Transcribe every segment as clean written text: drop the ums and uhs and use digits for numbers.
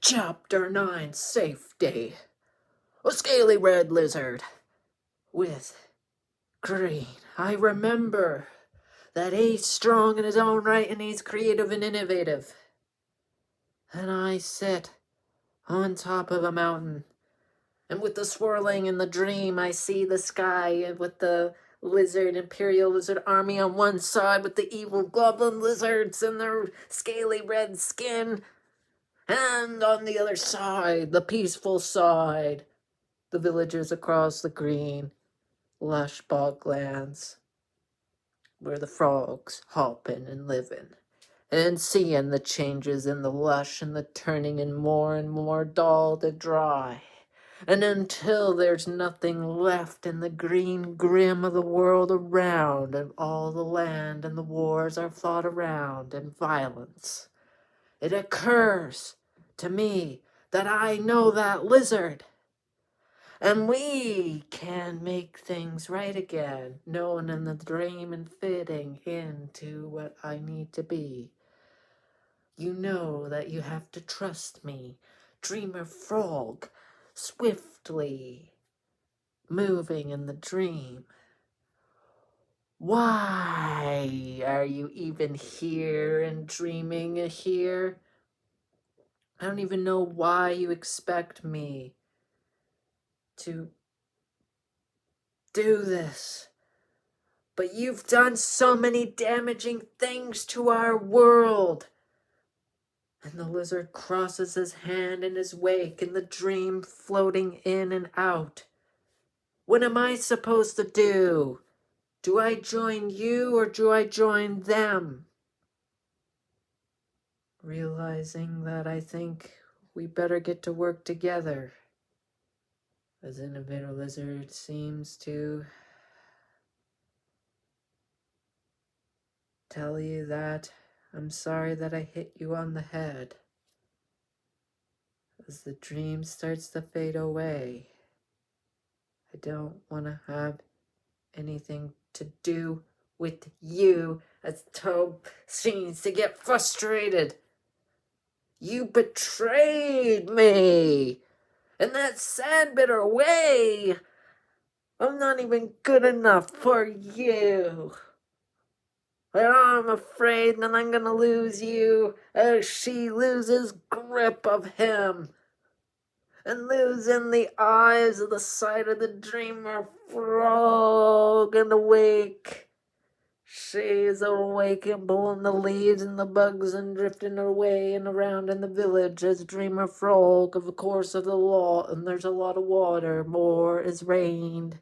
Chapter 9, Safety. A scaly red lizard with green. I remember that he's strong in his own right and he's creative and innovative. And I sit on top of a mountain, and with the swirling in the dream, I see the sky with the imperial lizard army on one side with the evil goblin lizards and their scaly red skin. And on the other side, the peaceful side, the villagers across the green, lush boglands, where the frogs hoppin' and livin', and seeing the changes in the lush and the turning and more dull to dry, and until there's nothing left in the green grim of the world around, and all the land and the wars are fought around, and violence. It occurs to me that I know that lizard, and we can make things right again, knowing in the dream and fitting into what I need to be. You know that you have to trust me, dreamer frog, swiftly moving in the dream. Why are you even here and dreaming here? I don't even know why you expect me to do this. But you've done so many damaging things to our world. And the lizard crosses his hand in his wake in the dream floating in and out. What am I supposed to do? Do I join you or do I join them? Realizing that I think we better get to work together. As Innovator Lizard seems to tell you that I'm sorry that I hit you on the head. As the dream starts to fade away, I don't want to have anything to do with you, as Tobe seems to get frustrated. You betrayed me in that sad, bitter way. I'm not even good enough for you. And I'm afraid that I'm gonna lose you as she loses grip of him. And losing the eyes of the sight of the dreamer frog and awake. She's awake and pulling the leaves and the bugs and drifting away and around in the village as dreamer frog of the course of the law. And there's a lot of water, more is rained.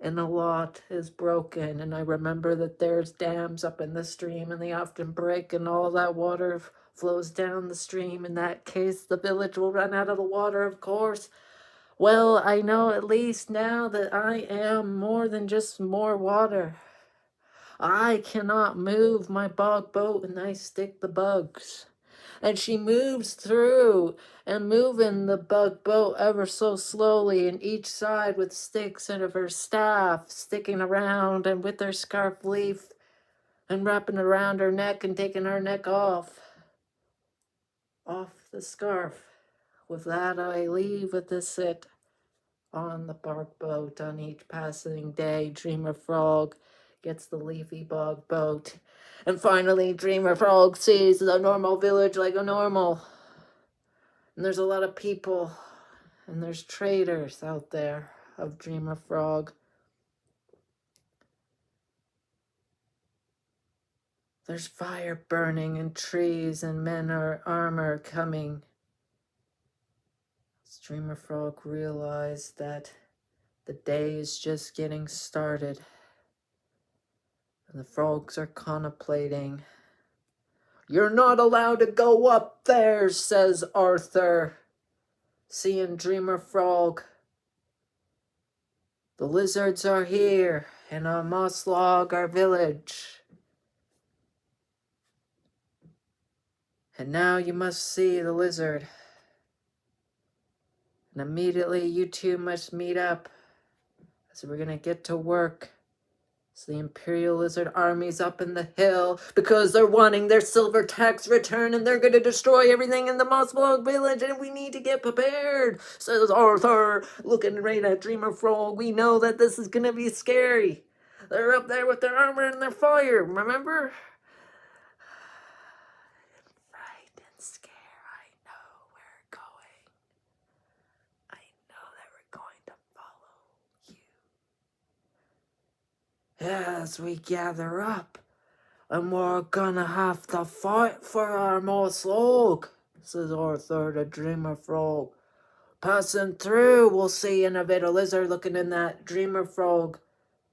And a lot is broken, and I remember that there's dams up in the stream, and they often break, and all that water flows down the stream. In that case, the village will run out of the water, of course. Well, I know at least now that I am more than just more water. I cannot move my bog boat, and I stick the bugs. And she moves through and moving the bug boat ever so slowly, and each side with sticks and of her staff sticking around, and with her scarf leaf and wrapping around her neck and taking her neck off the scarf. With that, I leave with the sit on the bark boat on each passing day. Dreamer Frog gets the leafy bog boat. And finally, Dreamer Frog sees the normal village like a normal. And there's a lot of people, and there's traders out there of Dreamer Frog. There's fire burning and trees and men are armor coming. As Dreamer Frog realized that the day is just getting started. And the frogs are contemplating. You're not allowed to go up there, says Arthur, seeing Dreamer Frog. The lizards are here, and on Moss Log, our village. And now you must see the lizard. And immediately you two must meet up, as we're going to get to work So the Imperial Lizard Army's up in the hill because they're wanting their silver tax return and they're going to destroy everything in the Mossbog village and we need to get prepared, says Arthur, looking right at Dreamer Frog. We know that this is going to be scary. They're up there with their armor and their fire, remember? Fright and scare, I know we're going. I know that we're going to follow you. As we gather up, and we're gonna have to fight for our moss log, says Arthur the Dreamer Frog. Passing through, we'll see Innovator Lizard looking in that Dreamer Frog.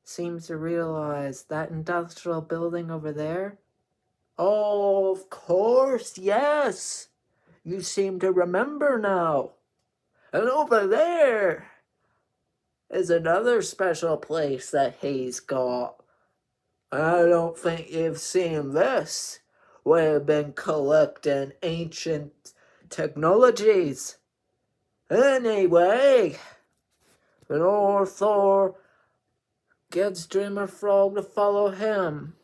Seems to realize that industrial building over there. Oh, of course, yes. You seem to remember now. And over there is another special place that he's got. I don't think you've seen this. We've been collecting ancient technologies. Anyway, and Arthur gets Dreamer Frog to follow him.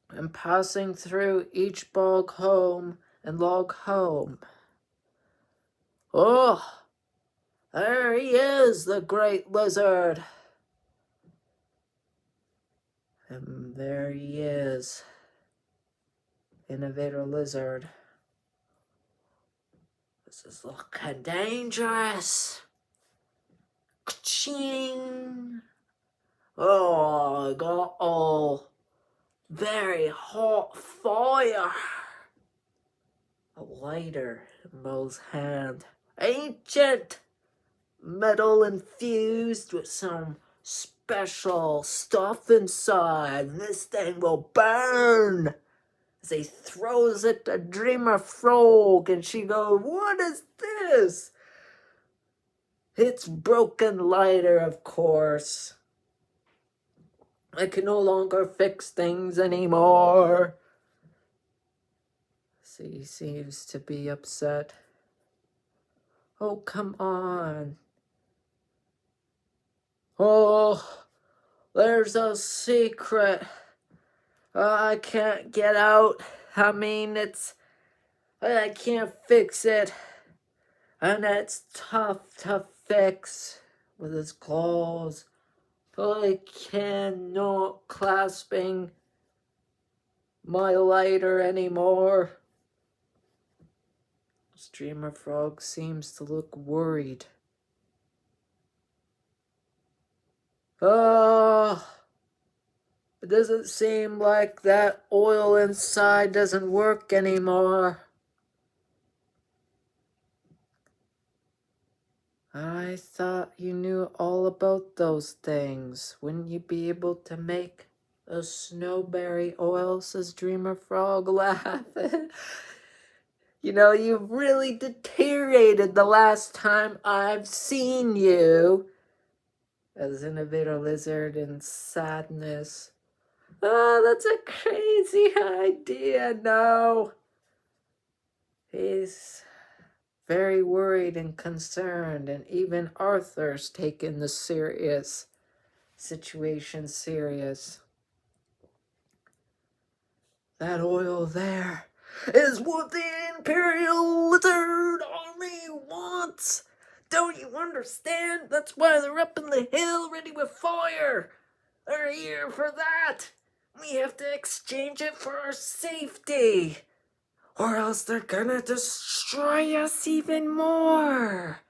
And passing through each bog home and log home. Oh, there he is, the great lizard. And there he is, Innovator Lizard. This is looking dangerous. Ka-ching. Oh, I got all very hot fire. A lighter in Mo's hand. Ancient metal infused with some special stuff inside. This thing will burn. As he throws it to Dreamer Frog, and she goes, "What is this?" It's broken lighter, of course. I can no longer fix things anymore. So he seems to be upset. Oh, come on. Oh, there's a secret. I can't get out. I mean, I can't fix it. And it's tough to fix with his claws. I cannot clasping my lighter anymore. Dreamer Frog seems to look worried. Oh, it doesn't seem like that oil inside doesn't work anymore. I thought you knew all about those things. Wouldn't you be able to make a snowberry oil, says Dreamer Frog, laughing. You know, you've really deteriorated the last time I've seen you. As Innovator Lizard in sadness. Oh, that's a crazy idea. No. He's very worried and concerned, and even Arthur's taken the situation serious. That oil there is what the Imperial Lizard Army wants. Don't you understand? That's why they're up in the hill ready with fire. They're here for that. We have to exchange it for our safety. Or else they're gonna destroy us even more.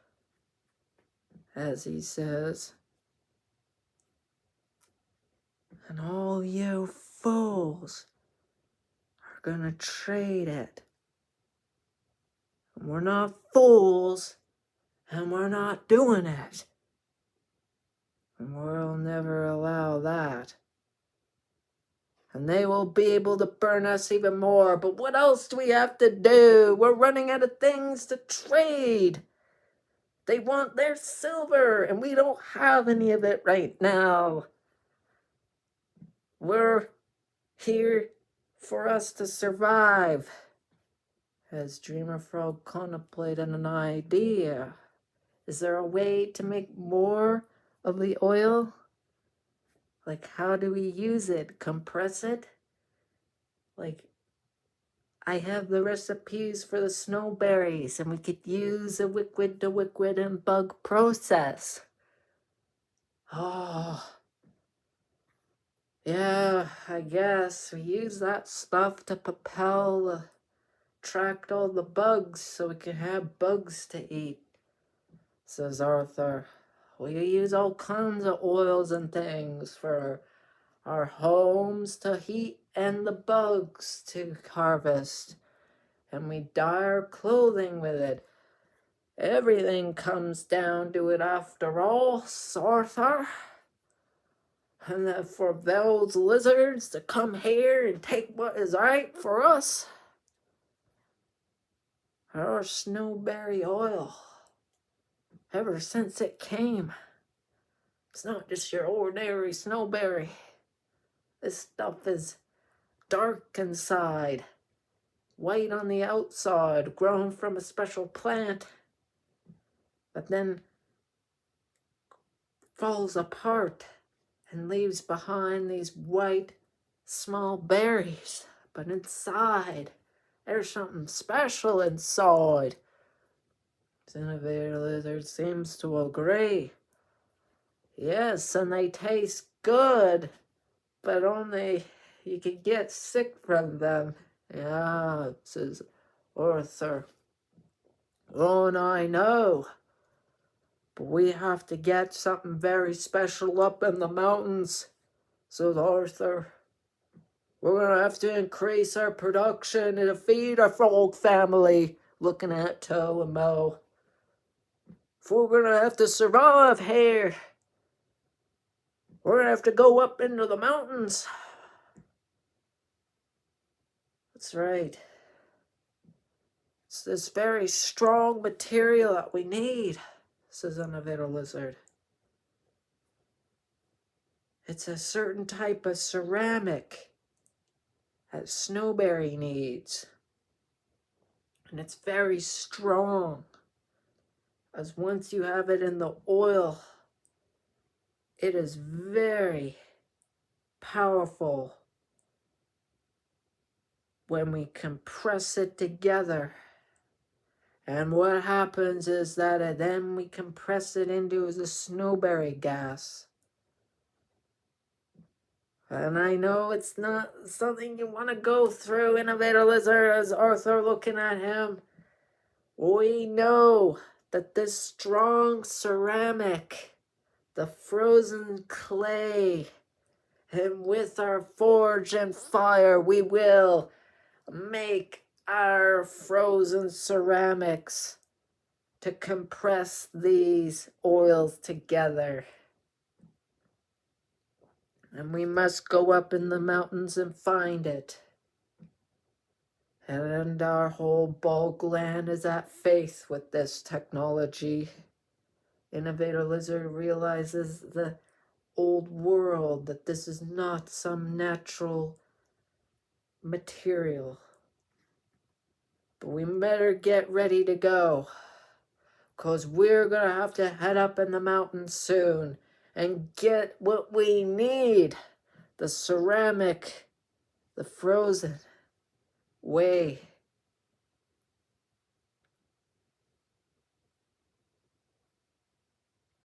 As he says. And all you fools are gonna trade it. And we're not fools. And we're not doing it. And we'll never allow that. And they will be able to burn us even more. But what else do we have to do? We're running out of things to trade. They want their silver, and we don't have any of it right now. We're here for us to survive. As Dreamer Frog contemplated an idea. Is there a way to make more of the oil? Like, how do we use it? Compress it? Like, I have the recipes for the snowberries, and we could use a liquid to liquid and bug process. Oh, yeah, I guess we use that stuff to attract all the bugs so we can have bugs to eat, says Arthur. We use all kinds of oils and things for our homes to heat and the bugs to harvest. And we dye our clothing with it. Everything comes down to it after all, Arthur. And that for those lizards to come here and take what is right for us, our snowberry oil, ever since it came, it's not just your ordinary snowberry. This stuff is dark inside, white on the outside, grown from a special plant, but then falls apart and leaves behind these white, small berries. But inside, there's something special inside. The innovator lizard seems to agree. Yes, and they taste good, but only you can get sick from them. Yeah, says Arthur. Oh, and I know. But we have to get something very special up in the mountains, says Arthur. We're going to have to increase our production to feed our frog family, looking at Toe and Mo. If we're going to have to survive here, we're going to have to go up into the mountains. That's right. It's this very strong material that we need, says Innovator Lizard. It's a certain type of ceramic that Snowberry needs. And it's very strong. As once you have it in the oil, it is very powerful when we compress it together. And what happens is that then we compress it into the snowberry gas. And I know it's not something you want to go through, Innovator Lizard, as Arthur looking at him. We know that this strong ceramic, the frozen clay, and with our forge and fire, we will make our frozen ceramics to compress these oils together. And we must go up in the mountains and find it. And our whole bog land is at faith with this technology. Innovator Lizard realizes the old world, that this is not some natural material. But we better get ready to go, 'cause we're gonna have to head up in the mountains soon and get what we need. The ceramic, the frozen way